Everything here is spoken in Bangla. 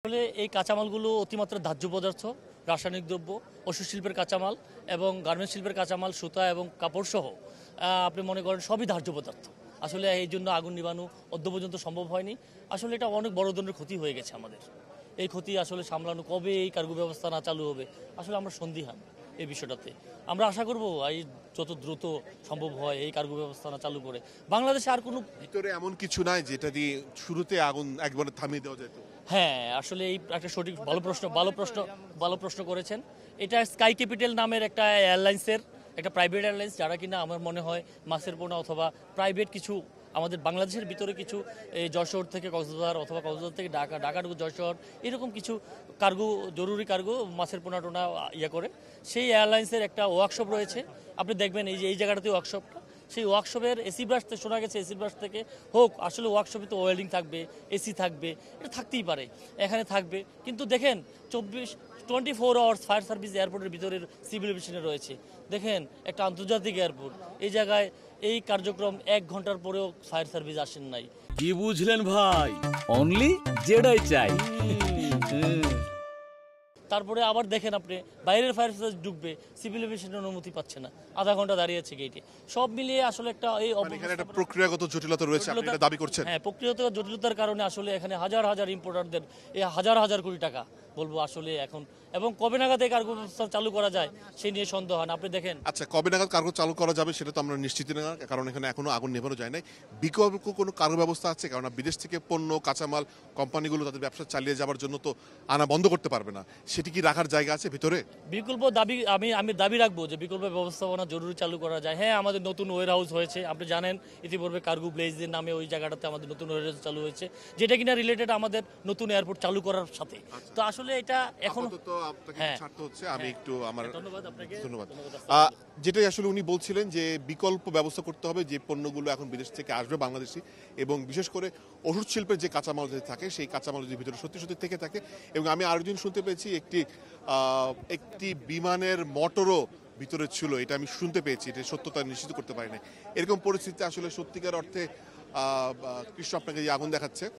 আসলে এই কাঁচামালগুলো অতিমাত্রা দাহ্য পদার্থ, রাসায়নিক দ্রব্য, ওষুধ শিল্পের কাঁচামাল এবং গার্মেন্টস শিল্পের কাঁচামাল, সুতা এবং কাপড় সহ আপনি মনে করেন সবই দাহ্য পদার্থ। আসলে এই জন্য আগুন নিবানো অদ্য পর্যন্ত সম্ভব হয়নি। আসলে এটা অনেক বড় ধরনের ক্ষতি হয়ে গেছে আমাদের। এই ক্ষতি আসলে সামলানো কবে এই কার্গো ব্যবস্থা না চালু হবে আসলে আমরা সন্দিহান এই বিষয়টাতে। আমরা আশা করব এই যত দ্রুত সম্ভব হয় এই কার্গো ব্যবস্থা না চালু করে বাংলাদেশে আর কোনো ভিতরে এমন কিছু নাই যেটা দিয়ে শুরুতে আগুন একবারে থামিয়ে দেওয়া যেত। হ্যাঁ, আসলে এই একটা সঠিক ভালো প্রশ্ন করেছেন। এটা স্কাই ক্যাপিটাল নামের একটা এয়ারলাইন্সের একটা প্রাইভেট এয়ারলাইন্স, যারা কিনা আমার মনে হয় মাসের পোনা অথবা প্রাইভেট কিছু আমাদের বাংলাদেশের ভিতরে কিছু এই যশোর থেকে কক্সবাজার অথবা কক্সবাজার থেকে ঢাকা, ঢাকা টু যশোর এরকম কিছু কার্গো, জরুরি কার্গো মাছের পোনা টোনা করে সেই এয়ারলাইন্সের একটা ওয়ার্কশপ রয়েছে। আপনি দেখবেন এই জায়গাটাতে ওয়ার্কশপটা, সেই ওয়ার্কশপের এসি ব্রাশ থেকে শোনা গেছে, এসি ব্রাশ থেকে হোক, আসলে ওয়ার্কশপে তো ওয়েল্ডিং থাকবে, এসি থাকবে, এটা থাকতেই পারে, এখানে থাকবে। কিন্তু দেখেন 24 আওয়ার্স ফায়ার সার্ভিস এয়ারপোর্টের ভিতরের সিভিল এভিয়েশনে রয়েছে। দেখেন একটা আন্তর্জাতিক এয়ারপোর্ট, এই জায়গায় এই কার্যক্রম 1 ঘন্টার পরেও ফায়ার সার্ভিস আসেন নাই। কি বুঝলেন ভাই? অনলি যেটাই চাই। তারপরে আবার দেখেন আপনি বাইরের ফায়ার সার্ভিস ঢুকবে, সিভিল এভিয়েশনের অনুমতি পাচ্ছে না, আধা ঘন্টা দাঁড়িয়ে আছে গেটে। সব মিলিয়ে আসলে একটা এই এখানে একটা প্রক্রিয়াগত জটিলতা রয়েছে, আপনি এটা দাবি করছেন? হ্যাঁ, প্রক্রিয়াগত জটিলতার কারণে আসলে এখানে হাজার হাজার ইম্পোর্টারদের এই হাজার হাজার কোটি টাকা বলবো আসলে এখন, এবং কবে নাগাদ এই কার্গো ব্যবস্থা চালু করা যায় সেই নিয়ে সন্দেহ হয়। আপনি দেখেন আচ্ছা, কবে নাগাদ কার্গো চালু করা যাবে সেটা তো আমরা নিশ্চিত না, কারণ এখানে এখনো আগুন নেভানো যায় নাই। বিকল্প কোনো কার্গো ব্যবস্থা আছে? কারণ বিদেশ থেকে পণ্য কাঁচামাল কোম্পানিগুলো তাদের ব্যবসা চালিয়ে যাওয়ার জন্য তো আনা বন্ধ করতে পারবে না, সেটি কি রাখার জায়গা আছে ভিতরে? বিকল্প দাবি আমি দাবি রাখবো যে বিকল্প ব্যবস্থাপনা জরুরি চালু করা যায়। হ্যাঁ, আমাদের নতুন ওয়্যার হাউস হয়েছে, আপনি জানেন ইতিপূর্বে কার্গো ব্লেজের নামে ওই জায়গাটাতে আমাদের নতুন ওয়্যার হাউস চালু হয়েছে, যেটা কিনা রিলেটেড আমাদের নতুন এয়ারপোর্ট চালু করার সাথে। তো আসলে এটা এখন ছাড়তে হচ্ছে। আমি একটু আমার ধন্যবাদ আপনাকে। ধন্যবাদ। যেটাই আসলে উনি বলছিলেন যে বিকল্প ব্যবস্থা করতে হবে, যে পণ্যগুলো এখন বিদেশ থেকে আসবে বাংলাদেশি, এবং বিশেষ করে ওষুধ শিল্পের যে কাঁচামাল যদি থাকে সেই কাঁচামাল যদি ভিতরে সত্যি সত্যি থেকে থাকে। এবং আমি আরেকদিন শুনতে পেয়েছি একটি বিমানের মোটরও ভিতরে ছিল, এটা আমি শুনতে পেয়েছি, এটা সত্যতা নিশ্চিত করতে পারি না। এরকম পরিস্থিতিতে আসলে সত্যিকার অর্থে কৃষ্ণ আপনাকে যে আগুন দেখাচ্ছে